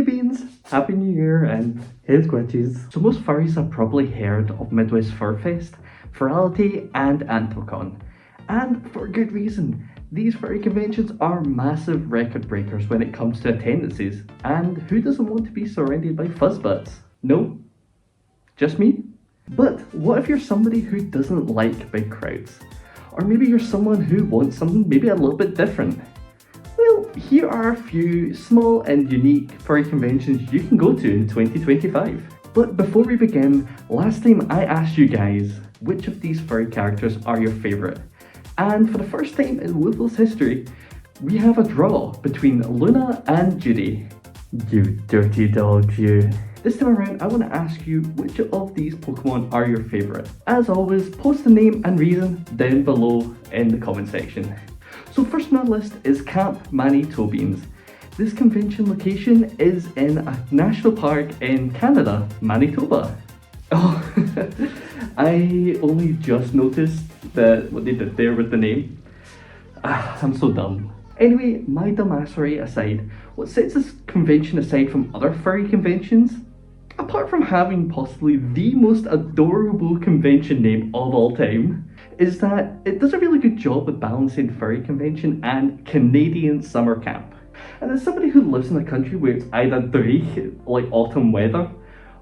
Beans! Happy New Year and here's Gwitches. So most furries have probably heard of Midwest Fur Fest, Furrality and Anthrocon. And for good reason. These furry conventions are massive record breakers when it comes to attendances. And who doesn't want to be surrounded by fuzzbutts? No? Just me? But what if you're somebody who doesn't like big crowds? Or maybe you're someone who wants something maybe a little bit different? Well, here are a few small and unique furry conventions you can go to in 2025. But before we begin, last time I asked you guys which of these furry characters are your favourite. And for the first time in LittleVMills history, we have a draw between Luna and Judy. You dirty dogs, you. This time around, I want to ask you which of these Pokemon are your favourite. As always, post the name and reason down below in the comment section. So first on our list is Camp Manitoba. This convention location is in a national park in Canada, Manitoba. Oh, I only just noticed that what they did there with the name. I'm so dumb. Anyway, my dumbassery aside, what sets this convention aside from other furry conventions, apart from having possibly the most adorable convention name of all time, is that it does a really good job with balancing furry convention and Canadian summer camp. And as somebody who lives in a country where it's either dry, like autumn weather,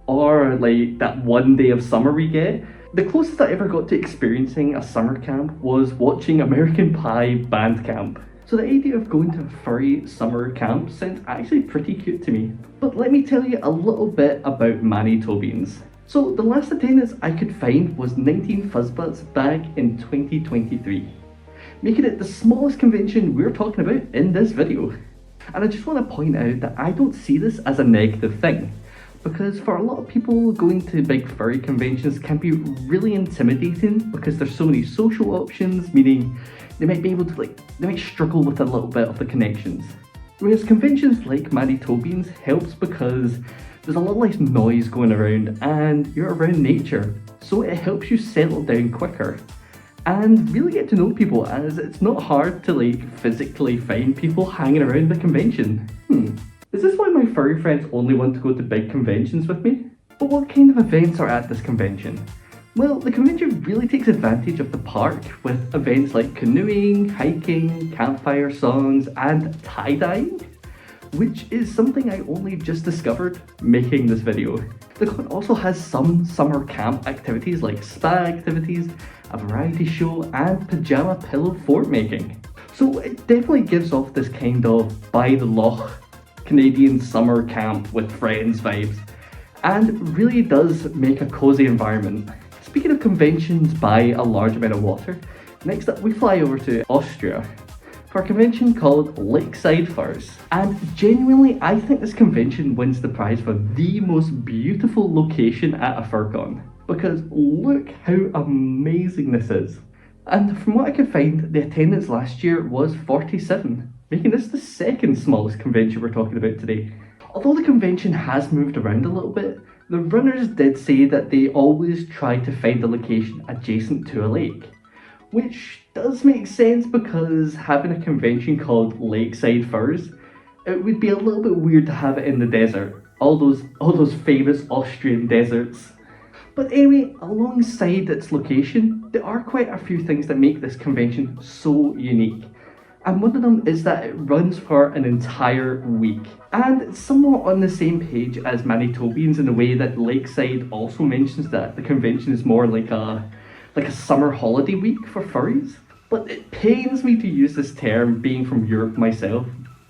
or like that one day of summer we get, the closest I ever got to experiencing a summer camp was watching American Pie band camp. So the idea of going to a furry summer camp sounds actually pretty cute to me. But let me tell you a little bit about Manitobans. So the last attendance I could find was 19 fuzzbutts back in 2023, making it the smallest convention we're talking about in this video. And I just want to point out that I don't see this as a negative thing, because for a lot of people, going to big furry conventions can be really intimidating because there's so many social options, meaning they might be able to they might struggle with a little bit of the connections. Whereas conventions like Manitobans helps because there's a lot less noise going around and you're around nature, so it helps you settle down quicker and really get to know people, as it's not hard to physically find people hanging around the convention. Is this why my furry friends only want to go to big conventions with me? But what kind of events are at this convention? Well, the convention really takes advantage of the park with events like canoeing, hiking, campfire songs, and tie-dyeing, which is something I only just discovered making this video. The con also has some summer camp activities like spa activities, a variety show, and pajama pillow fort making. So it definitely gives off this kind of by the loch Canadian summer camp with friends vibes, and really does make a cozy environment. Speaking of conventions by a large amount of water, next up we fly over to Austria for a convention called Lakeside Furs. And genuinely, I think this convention wins the prize for the most beautiful location at a FurCon, because look how amazing this is. And from what I could find, the attendance last year was 47, making this the second smallest convention we're talking about today. Although the convention has moved around a little bit, the runners did say that they always try to find a location adjacent to a lake, which does make sense because having a convention called Lakeside Furs, it would be a little bit weird to have it in the desert, all those famous Austrian deserts. But anyway, alongside its location, there are quite a few things that make this convention so unique. And one of them is that it runs for an entire week. And it's somewhat on the same page as Manitobans in the way that Lakeside also mentions that the convention is more like a summer holiday week for furries. But it pains me to use this term, being from Europe myself,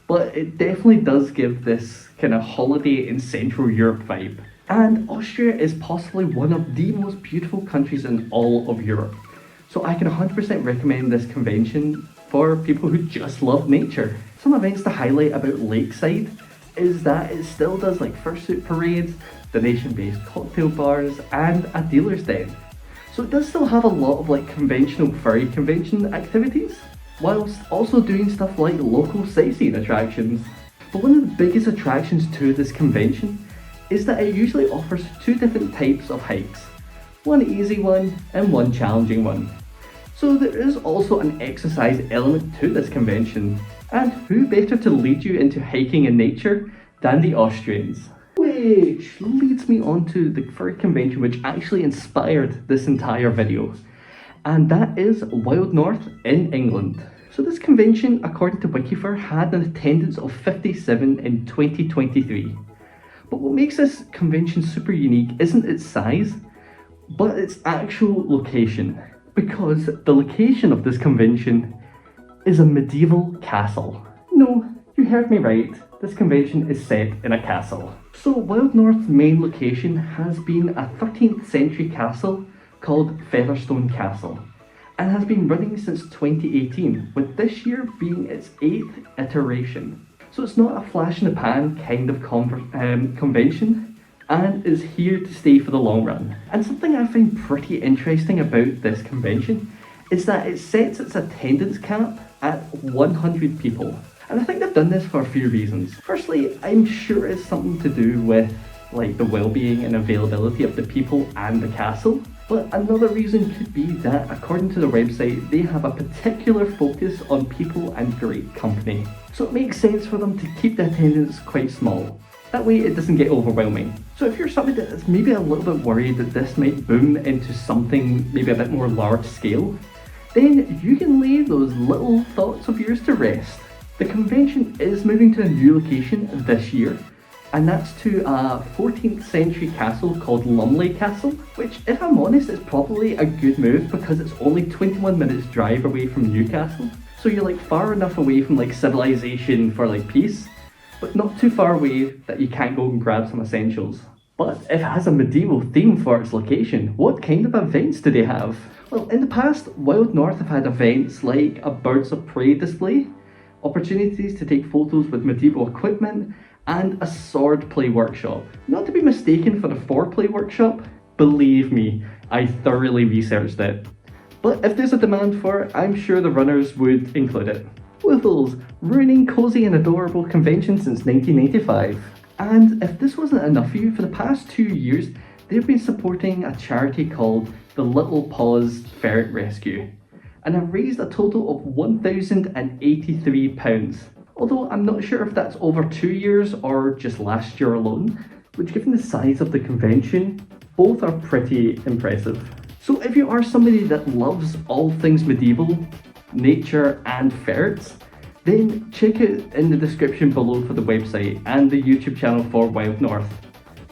but it definitely does give this kind of holiday in Central Europe vibe. And Austria is possibly one of the most beautiful countries in all of Europe. So I can 100% recommend this convention for people who just love nature. Some events to highlight about Lakeside is that it still does fursuit parades, donation-based cocktail bars, and a dealer's den. So it does still have a lot of conventional furry convention activities, whilst also doing stuff like local sightseeing attractions. But one of the biggest attractions to this convention is that it usually offers two different types of hikes. One easy one and one challenging one. So there is also an exercise element to this convention, and who better to lead you into hiking in nature than the Austrians. Which leads me on to the furry convention which actually inspired this entire video. And that is Wild North in England. So this convention, according to Wikifur, had an attendance of 57 in 2023. But what makes this convention super unique isn't its size, but its actual location. Because the location of this convention is a medieval castle. No, you heard me right. This convention is set in a castle. So Wild North's main location has been a 13th century castle called Featherstone Castle, and has been running since 2018, with this year being its 8th iteration. So it's not a flash in the pan kind of convention, and is here to stay for the long run. And something I find pretty interesting about this convention is that it sets its attendance cap at 100 people. And I think they've done this for a few reasons. Firstly, I'm sure it's something to do with like the well-being and availability of the people and the castle. But another reason could be that, according to the website, they have a particular focus on people and great company. So it makes sense for them to keep the attendance quite small. That way it doesn't get overwhelming. So if you're somebody that's maybe a little bit worried that this might boom into something maybe a bit more large scale, then you can lay those little thoughts of yours to rest. The convention is moving to a new location this year, and that's to a 14th century castle called Lumley Castle, which, if I'm honest, is probably a good move because it's only 21 minutes drive away from Newcastle. So you're like far enough away from like civilization for like peace, but not too far away that you can't go and grab some essentials. But if it has a medieval theme for its location, what kind of events do they have? Well, in the past, Wild North have had events like a birds of prey display, opportunities to take photos with medieval equipment, and a sword play workshop. Not to be mistaken for the foreplay workshop, believe me, I thoroughly researched it. But if there's a demand for it, I'm sure the runners would include it. Wiffles, ruining cozy and adorable convention since 1985. And if this wasn't enough for you, for the past 2 years, they've been supporting a charity called the Little Paws Ferret Rescue, and have raised a total of £1,083. Although I'm not sure if that's over 2 years or just last year alone, which given the size of the convention, both are pretty impressive. So if you are somebody that loves all things medieval, nature and ferrets, then check it in the description below for the website and the YouTube channel for Wild North,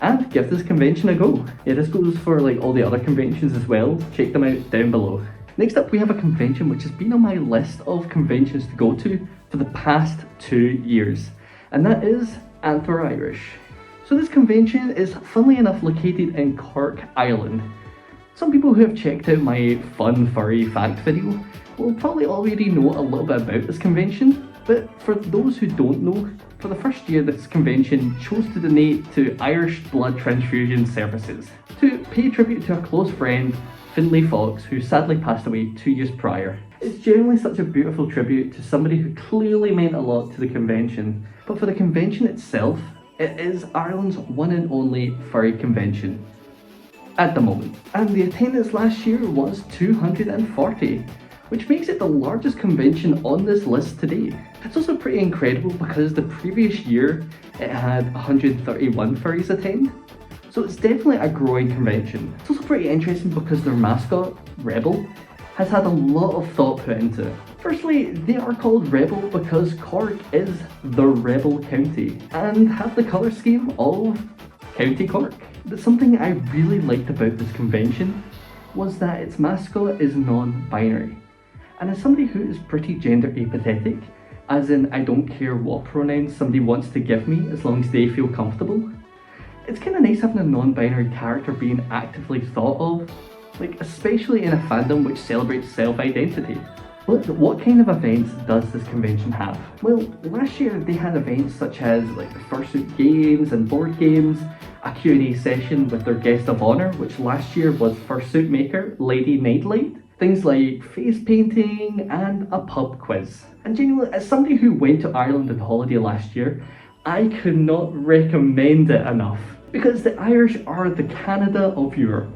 and give this convention a go. Yeah, this goes for like all the other conventions as well. Check them out down below. Next up, we have a convention which has been on my list of conventions to go to for the past 2 years, and that is Anthro Irish. So this convention is funnily enough located in Cork, Ireland. Some people who have checked out my fun furry fact video will probably already know a little bit about this convention, but for those who don't know, for the first year this convention chose to donate to Irish blood transfusion services to pay tribute to a close friend, Finlay Fox, who sadly passed away 2 years prior. It's generally such a beautiful tribute to somebody who clearly meant a lot to the convention, but for the convention itself, it is Ireland's one and only furry convention at the moment, and the attendance last year was 240, which makes it the largest convention on this list today. It's also pretty incredible because the previous year it had 131 furries attend, so it's definitely a growing convention. It's also pretty interesting because their mascot, Rebel, has had a lot of thought put into it. Firstly, they are called Rebel because Cork is the Rebel County and have the colour scheme of County Cork. But something I really liked about this convention was that its mascot is non-binary. And as somebody who is pretty gender apathetic, as in I don't care what pronouns somebody wants to give me as long as they feel comfortable, it's kind of nice having a non-binary character being actively thought of, like especially in a fandom which celebrates self-identity. But what kind of events does this convention have? Well, last year they had events such as like the fursuit games and board games, a Q&A session with their guest of honour, which last year was fursuit maker Lady Nightlight, things like face painting and a pub quiz. And genuinely, as somebody who went to Ireland on holiday last year, I could not recommend it enough, because the Irish are the Canada of Europe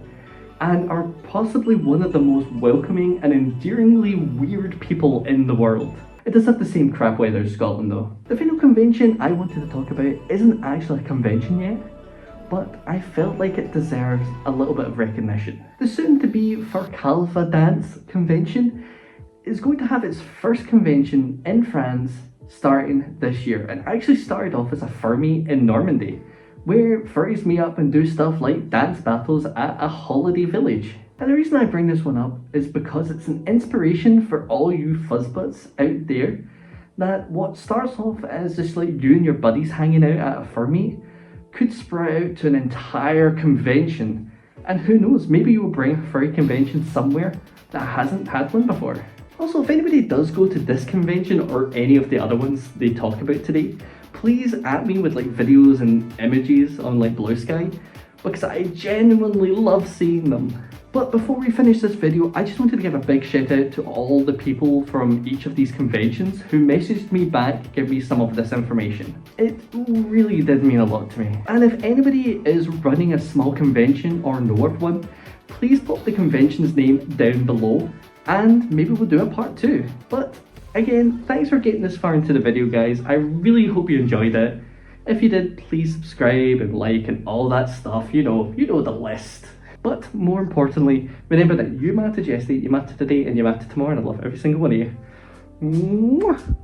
and are possibly one of the most welcoming and endearingly weird people in the world. It does have the same crap weather as Scotland though. The final convention I wanted to talk about isn't actually a convention yet, but I felt like it deserves a little bit of recognition. The soon-to-be Furry Dance convention is going to have its first convention in France starting this year, and actually started off as a fur meet in Normandy, where furries meet up and do stuff like dance battles at a holiday village. And the reason I bring this one up is because it's an inspiration for all you fuzzbutts out there, that what starts off as just like you and your buddies hanging out at a fur meet could spread out to an entire convention. And who knows, maybe you will bring a furry convention somewhere that hasn't had one before. Also, if anybody does go to this convention or any of the other ones they talk about today, please at me with like videos and images on like Blue Sky, because I genuinely love seeing them. But before we finish this video, I just wanted to give a big shout out to all the people from each of these conventions who messaged me back, give me some of this information. It really did mean a lot to me. And if anybody is running a small convention or know of one, please pop the convention's name down below and maybe we'll do a part 2. But again, thanks for getting this far into the video, guys. I really hope you enjoyed it. If you did, please subscribe and like and all that stuff, you know the list. But more importantly, remember that you matter yesterday, you matter today, and you matter tomorrow, and I love every single one of you. Mwah.